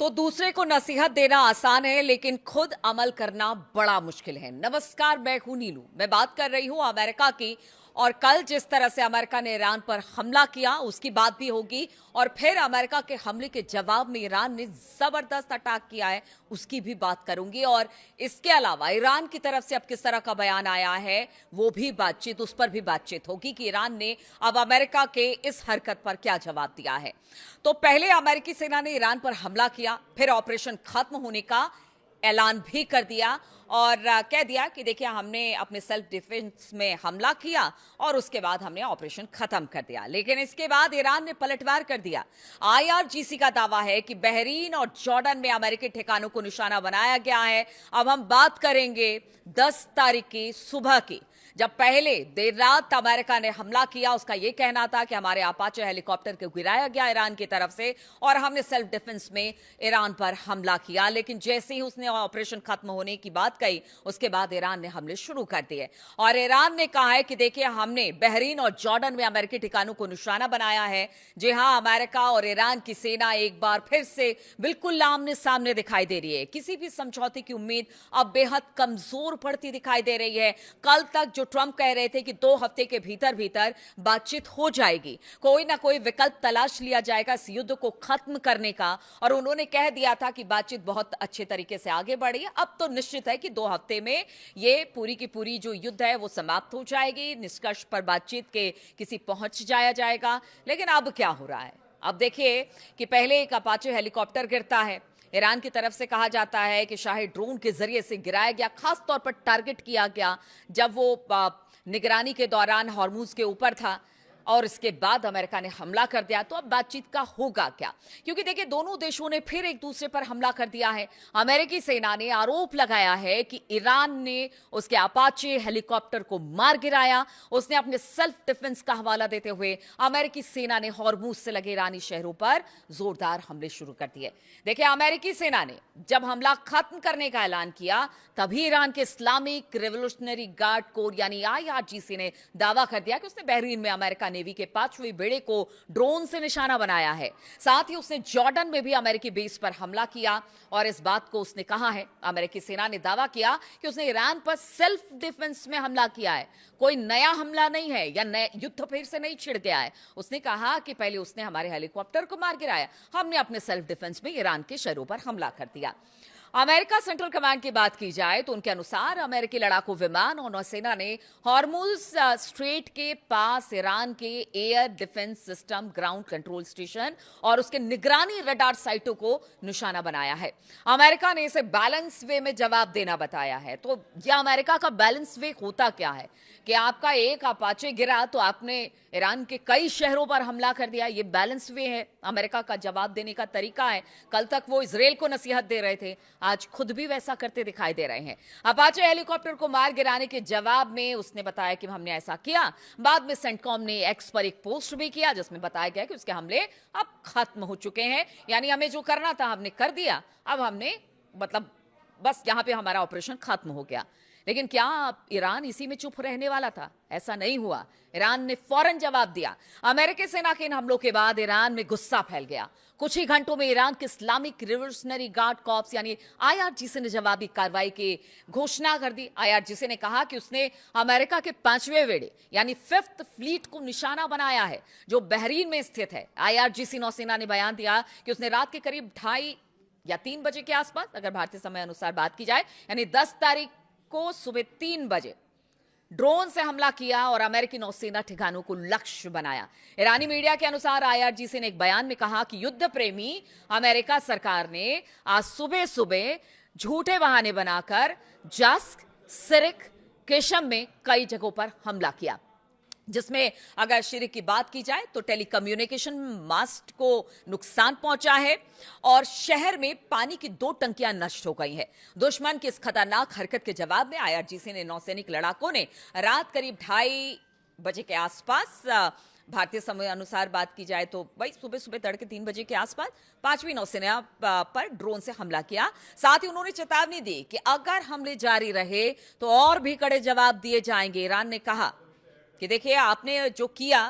तो दूसरे को नसीहत देना आसान है, लेकिन खुद अमल करना बड़ा मुश्किल है। नमस्कार, मैं हूं नीलू। मैं बात कर रही हूं अमेरिका की। और कल जिस तरह से अमेरिका ने ईरान पर हमला किया, उसकी बात भी होगी। और फिर अमेरिका के हमले के जवाब में ईरान ने जबरदस्त अटैक किया है, उसकी भी बात करूंगी। और इसके अलावा ईरान की तरफ से अब किस तरह का बयान आया है, वो भी बातचीत, उस पर भी बातचीत होगी कि ईरान ने अब अमेरिका के इस हरकत पर क्या जवाब दिया है। तो पहले अमेरिकी सेना ने ईरान पर हमला किया, फिर ऑपरेशन खत्म होने का ऐलान भी कर दिया और कह दिया कि देखिए, हमने अपने सेल्फ डिफेंस में हमला किया और उसके बाद हमने ऑपरेशन खत्म कर दिया। लेकिन इसके बाद ईरान ने पलटवार कर दिया। आईआरजीसी का दावा है कि बहरीन और जॉर्डन में अमेरिकी ठिकानों को निशाना बनाया गया है। अब हम बात करेंगे 10 तारीख की सुबह की, जब पहले देर रात अमेरिका ने हमला किया। उसका यह कहना था कि हमारे अपाचे हेलीकॉप्टर को गिराया गया ईरान की तरफ से और हमने सेल्फ डिफेंस में ईरान पर हमला किया। लेकिन जैसे ही उसने ऑपरेशन खत्म होने की बात कही, उसके बाद ईरान ने हमले शुरू कर दिए। और ईरान ने कहा है कि देखिए, हमने बहरीन और जॉर्डन में अमेरिकी ठिकानों को निशाना बनाया है। जी हां, अमेरिका और ईरान की सेना एक बार फिर से बिल्कुल आमने सामने दिखाई दे रही है। किसी भी समझौते की उम्मीद अब बेहद कमजोर पड़ती दिखाई दे रही है। कल तक जो ट्रंप कह रहे थे कि 2 हफ्ते के भीतर भीतर बातचीत हो जाएगी, कोई ना कोई विकल्प तलाश लिया जाएगा इस युद्ध को खत्म करने का, और उन्होंने कह दिया था कि बातचीत बहुत अच्छे तरीके से आगे बढ़ी है। अब तो निश्चित है कि 2 हफ्ते में ये पूरी की पूरी जो युद्ध है वो समाप्त हो जाएगी, निष्कर्ष पर बातचीत के किसी पहुंच जाया जाएगा। लेकिन अब क्या हो रहा है? अब देखिए कि पहले एक अपाचे हेलीकॉप्टर गिरता है। ईरान की तरफ से कहा जाता है कि शाही ड्रोन के जरिए से गिराया गया, खास तौर पर टारगेट किया गया जब वो निगरानी के दौरान हॉर्मुज के ऊपर था। और इसके बाद अमेरिका ने हमला कर दिया। तो अब बातचीत का होगा क्या? क्योंकि देखिए, दोनों देशों ने फिर एक दूसरे पर हमला कर दिया है। अमेरिकी सेना ने आरोप लगाया है कि ईरान ने उसके अपाचे हेलीकॉप्टर को मार गिराया। उसने अपने सेल्फ डिफेंस का हवाला देते हुए अमेरिकी सेना ने हॉर्मुज से लगे ईरानी शहरों पर जोरदार हमले शुरू कर दिए। देखिए, अमेरिकी सेना ने जब हमला खत्म करने का ऐलान किया, तभी ईरान के इस्लामिक रिवोल्यूशनरी गार्ड कोर यानी आईआरजीसी ने दावा कर दिया कि उसने बहरीन में अमेरिका नेवी के 5वें बेड़े को ड्रोन से निशाना बनाया है। साथ ही उसने जॉर्डन में भी अमेरिकी बेस पर हमला किया और इस बात को उसने कहा है, अमेरिकी सेना ने दावा किया कि उसने ईरान पर सेल्फ डिफेंस में हमला किया है, कोई नया हमला नहीं है या नया युद्ध फिर से नहीं छिड़ गया है। उसने कहा कि पहले उसने हमारे हेलीकॉप्टर को मार गिराया, हमने अपने सेल्फ डिफेंस में ईरान के शहरों पर हमला कर दिया। अमेरिका सेंट्रल कमांड की बात की जाए तो उनके अनुसार अमेरिकी लड़ाकू विमान और नौसेना ने हॉर्मुज स्ट्रेट के पास ईरान के air defence system, ground control station और उसके निगरानी रडार साइटों को निशाना बनाया है। अमेरिका ने इसे बैलेंस वे में जवाब देना बताया है। तो यह अमेरिका का बैलेंस वे होता क्या है कि आपका एक अपाचे गिरा तो आपने ईरान के कई शहरों पर हमला कर दिया। यह बैलेंस वे है, अमेरिका का जवाब देने का तरीका है। कल तक वो इजराइल को नसीहत दे रहे थे, आज खुद भी वैसा करते दिखाई दे रहे हैं। अपाचे हेलीकॉप्टर को मार गिराने के जवाब में उसने बताया कि हमने ऐसा किया। बाद में सेंटकॉम ने एक्स पर एक पोस्ट भी किया जिसमें बताया गया कि उसके हमले अब खत्म हो चुके हैं, यानी हमें जो करना था हमने कर दिया। अब हमने मतलब बस यहां पे हमारा ऑपरेशन खत्म हो गया। लेकिन क्या ईरान इसी में चुप रहने वाला था? ऐसा नहीं हुआ। ईरान ने फौरन जवाब दिया। अमेरिकी सेना के इन हमलों के बाद ईरान में गुस्सा फैल गया। कुछ ही घंटों में ईरान के इस्लामिक रिवोल्यूशनरी गार्ड कॉर्प्स यानी आईआरजीसी ने जवाबी कार्रवाई की घोषणा कर दी। आईआरजीसी ने कहा कि उसने अमेरिका के 5वें बेड़े यानी 5th फ्लीट को निशाना बनाया है, जो बहरीन में स्थित है। आईआरजीसी नौसेना ने बयान दिया कि उसने रात के करीब 2:30 या 3 बजे के आसपास, अगर भारतीय समय अनुसार बात की जाए, यानी 10 तारीख को सुबह 3 बजे ड्रोन से हमला किया और अमेरिकी नौसेना ठिकानों को लक्ष्य बनाया। ईरानी मीडिया के अनुसार आईआरजीसी ने एक बयान में कहा कि युद्ध प्रेमी अमेरिका सरकार ने आज सुबह सुबह झूठे बहाने बनाकर जस्क, सिरिक, केशम में कई जगहों पर हमला किया, जिसमें अगर शिरिक की बात की जाए तो टेलीकम्युनिकेशन मास्ट को नुकसान पहुंचा है और शहर में पानी की 2 टंकियां नष्ट हो गई हैं। दुश्मन की इस खतरनाक हरकत के जवाब में आईआरजीसी ने नौसैनिक लड़ाकों ने रात करीब 2:30 बजे के आसपास, भारतीय समय अनुसार बात की जाए तो भाई सुबह सुबह तड़के 3 बजे के आसपास 5वीं नौसेना पर ड्रोन से हमला किया। साथ ही उन्होंने चेतावनी दी कि अगर हमले जारी रहे तो और भी कड़े जवाब दिए जाएंगे। ईरान ने कहा कि देखिए, आपने जो किया,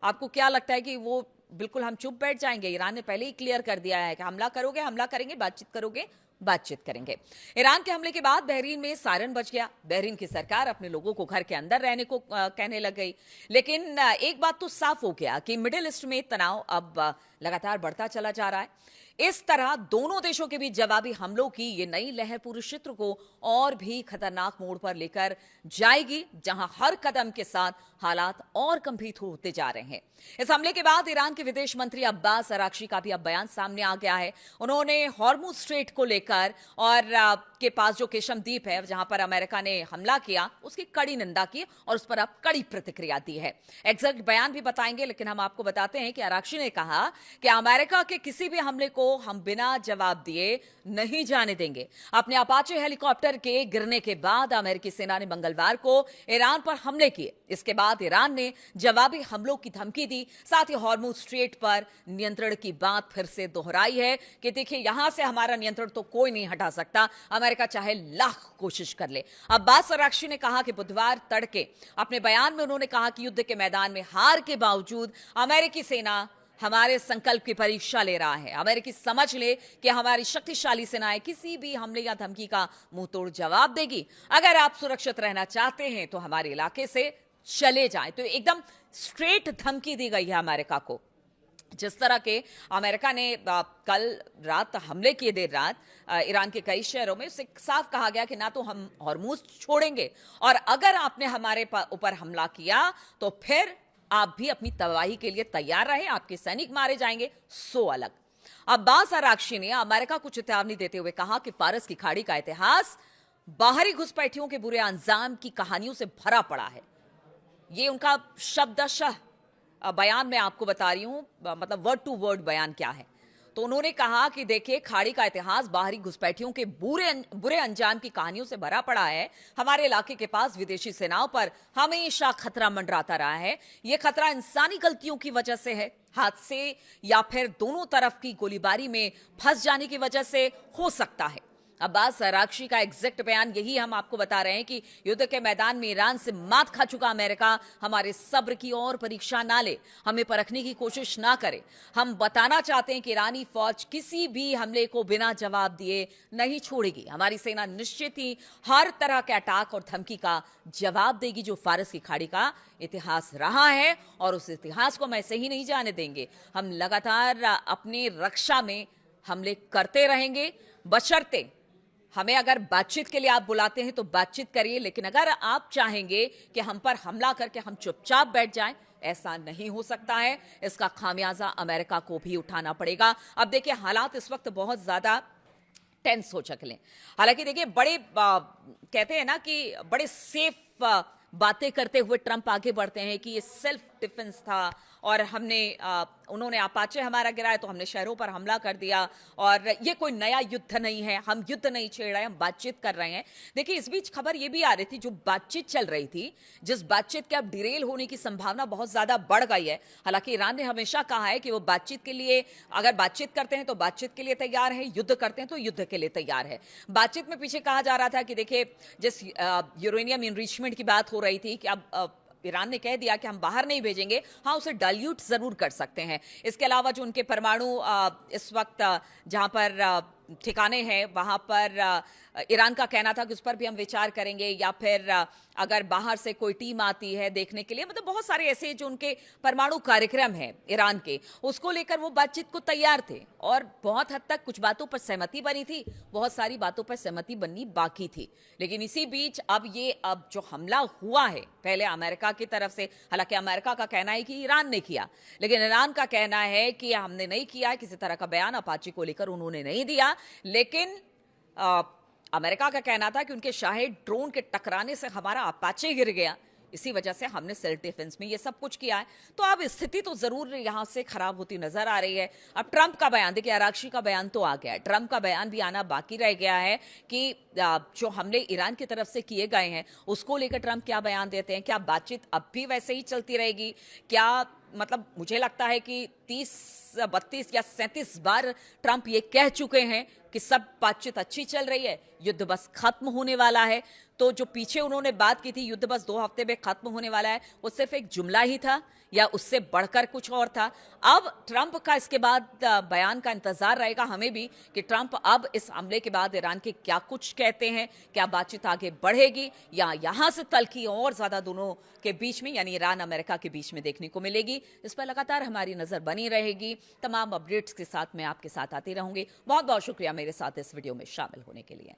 आपको क्या लगता है कि वो बिल्कुल हम चुप बैठ जाएंगे? ईरान ने पहले ही क्लियर कर दिया है कि हमला करोगे हमला करेंगे, बातचीत करोगे बातचीत करेंगे। ईरान के हमले के बाद बहरीन में सायरन बज गया। बहरीन की सरकार अपने लोगों को घर के अंदर रहने को कहने लग गई। लेकिन एक बात तो साफ हो गया कि मिडिल ईस्ट में तनाव अब लगातार बढ़ता चला जा रहा है। इस तरह दोनों देशों के बीच जवाबी हमलों की ये नई लहर पूरे क्षेत्र को और भी खतरनाक मोड़ पर लेकर जाएगी, जहां हर कदम के साथ हालात और गंभीर होते जा रहे हैं। इस हमले के बाद ईरान के विदेश मंत्री अब्बास अराक्ची का भी अब बयान सामने आ गया है। उन्होंने हॉर्मुज स्ट्रेट को लेकर और के पास जो केशम द्वीप है जहां पर अमेरिका ने हमला किया, उसकी कड़ी निंदा की और उस पर अब कड़ी प्रतिक्रिया दी है। एग्जैक्ट बयान भी बताएंगे, लेकिन हम आपको बताते हैं कि अराक्ची ने कहा कि अमेरिका के किसी भी हमले को हम बिना जवाब दिए नहीं जाने देंगे। अपने अपाचे हेलीकॉप्टर के गिरने के बाद अमेरिकी सेना ने मंगलवार को ईरान पर हमले किए। इसके बाद ईरान ने जवाबी हमलों की धमकी दी। साथ ही हॉर्मुज स्ट्रेट पर नियंत्रण की बात फिर से दोहराई है कि देखिए, यहां से हमारा नियंत्रण तो कोई नहीं हटा सकता, अमेरिका चाहे लाख कोशिश कर ले। अब्बास अराक्ची ने कहा कि बुधवार तड़के अपने बयान में उन्होंने कहा कि युद्ध के मैदान में हार के बावजूद अमेरिकी सेना हमारे संकल्प की परीक्षा ले रहा है। अमेरिकी समझ ले कि हमारी शक्तिशाली सेनाएं किसी भी हमले या धमकी का मुंह तोड़ जवाब देगी। अगर आप सुरक्षित रहना चाहते हैं तो हमारे इलाके से चले जाएं। तो एकदम स्ट्रेट धमकी दी गई है अमेरिका को। जिस तरह के अमेरिका ने कल रात हमले किए, देर रात ईरान के कई शहरों में, उससे साफ कहा गया कि ना तो हम हॉर्मुज छोड़ेंगे और अगर आपने हमारे ऊपर हमला किया तो फिर आप भी अपनी तबाही के लिए तैयार रहे, आपके सैनिक मारे जाएंगे, सो अलग। अब्बास अराक्ची ने अमेरिका को चेतावनी देते हुए कहा कि फारस की खाड़ी का इतिहास बाहरी घुसपैठियों के बुरे अंजाम की कहानियों से भरा पड़ा है। ये उनका शब्दशः बयान मैं आपको बता रही हूं, मतलब वर्ड टू वर्ड बयान क्या है। तो उन्होंने कहा कि देखिए, खाड़ी का इतिहास बाहरी घुसपैठियों के बुरे अंजाम की कहानियों से भरा पड़ा है। हमारे इलाके के पास विदेशी सेनाओं पर हमेशा खतरा मंडराता रहा है। यह खतरा इंसानी गलतियों की वजह से है, हादसे या फिर दोनों तरफ की गोलीबारी में फंस जाने की वजह से हो सकता है। अब्बास अराक्ची का एग्जैक्ट बयान यही हम आपको बता रहे हैं कि युद्ध के मैदान में ईरान से मात खा चुका अमेरिका हमारे सब्र की और परीक्षा ना ले, हमें परखने की कोशिश ना करे। हम बताना चाहते हैं कि ईरानी फौज किसी भी हमले को बिना जवाब दिए नहीं छोड़ेगी। हमारी सेना निश्चित ही हर तरह के अटैक और धमकी का जवाब देगी जो फारस की खाड़ी का इतिहास रहा है, और उस इतिहास को हम ऐसे ही नहीं जाने देंगे। हम लगातार अपनी रक्षा में हमले करते रहेंगे, बशर्ते हमें अगर बातचीत के लिए आप बुलाते हैं तो बातचीत करिए, लेकिन अगर आप चाहेंगे कि हम पर हमला करके हम चुपचाप बैठ जाएं, ऐसा नहीं हो सकता है। इसका खामियाजा अमेरिका को भी उठाना पड़ेगा। अब देखिए, हालात इस वक्त बहुत ज्यादा टेंस हो चुके हैं। हालांकि देखिए, बड़े कहते हैं ना कि बड़े सेफ बातें करते हुए ट्रंप आगे बढ़ते हैं कि ये सेल्फ डिफेंस था और उन्होंने अपाचे हमारा गिराया तो हमने शहरों पर हमला कर दिया, और ये कोई नया युद्ध नहीं है, हम युद्ध नहीं छेड़ रहे हैं, हम बातचीत कर रहे हैं। देखिए, इस बीच खबर ये भी आ रही थी, जो बातचीत चल रही थी, जिस बातचीत के अब डिरेल होने की संभावना बहुत ज्यादा बढ़ गई है। हालांकि ईरान ने हमेशा कहा है कि वो बातचीत के लिए, अगर बातचीत करते हैं तो बातचीत के लिए तैयार है, युद्ध करते हैं तो युद्ध के लिए तैयार है। बातचीत में पीछे कहा जा रहा था कि देखिए, जिस यूरेनियम इनरिचमेंट की बात हो रही थी कि अब ईरान ने कह दिया कि हम बाहर नहीं भेजेंगे, हाँ उसे डाइल्यूट जरूर कर सकते हैं। इसके अलावा जो उनके परमाणु इस वक्त जहां पर ठिकाने हैं, वहां पर ईरान का कहना था कि उस पर भी हम विचार करेंगे, या फिर अगर बाहर से कोई टीम आती है देखने के लिए, मतलब बहुत सारे ऐसे जो उनके परमाणु कार्यक्रम हैं ईरान के, उसको लेकर वो बातचीत को तैयार थे और बहुत हद तक कुछ बातों पर सहमति बनी थी, बहुत सारी बातों पर सहमति बननी बाकी थी। लेकिन इसी बीच अब जो हमला हुआ है पहले अमेरिका की तरफ से, हालांकि अमेरिका का कहना है कि ईरान ने किया, लेकिन ईरान का कहना है कि हमने नहीं किया। किसी तरह का बयान अपाचे को लेकर उन्होंने नहीं दिया, लेकिन अमेरिका का कहना था कि उनके शाही ड्रोन के टकराने से हमारा अपाचे गिर गया, इसी वजह से हमने सेल्फ डिफेंस में ये सब कुछ किया है। तो अब स्थिति तो जरूर यहां से खराब होती नजर आ रही है। अब ट्रंप का बयान देखिए, अराक्ची का बयान तो आ गया है, ट्रंप का बयान भी आना बाकी रह गया है कि जो हमले ईरान की तरफ से किए गए हैं उसको लेकर ट्रंप क्या बयान देते हैं। क्या बातचीत अब भी वैसे ही चलती रहेगी? क्या मतलब मुझे लगता है कि 30, 32 या 37 बार ट्रंप ये कह चुके हैं कि सब बातचीत अच्छी चल रही है, युद्ध बस खत्म होने वाला है। तो जो पीछे उन्होंने बात की थी युद्ध बस 2 हफ्ते में खत्म होने वाला है, वो सिर्फ एक जुमला ही था या उससे बढ़कर कुछ और था? अब ट्रंप का इसके बाद बयान का इंतजार रहेगा हमें भी कि ट्रंप अब इस हमले के बाद ईरान के क्या कुछ कहते हैं, क्या बातचीत आगे बढ़ेगी या यहां से तल्खी और ज्यादा दोनों के बीच में यानी ईरान अमेरिका के बीच में देखने को मिलेगी। इस पर लगातार हमारी नजर बनी रहेगी। तमाम अपडेट्स के साथ मैं आपके साथ आती रहूंगी। बहुत बहुत शुक्रिया मेरे साथ इस वीडियो में शामिल होने के लिए।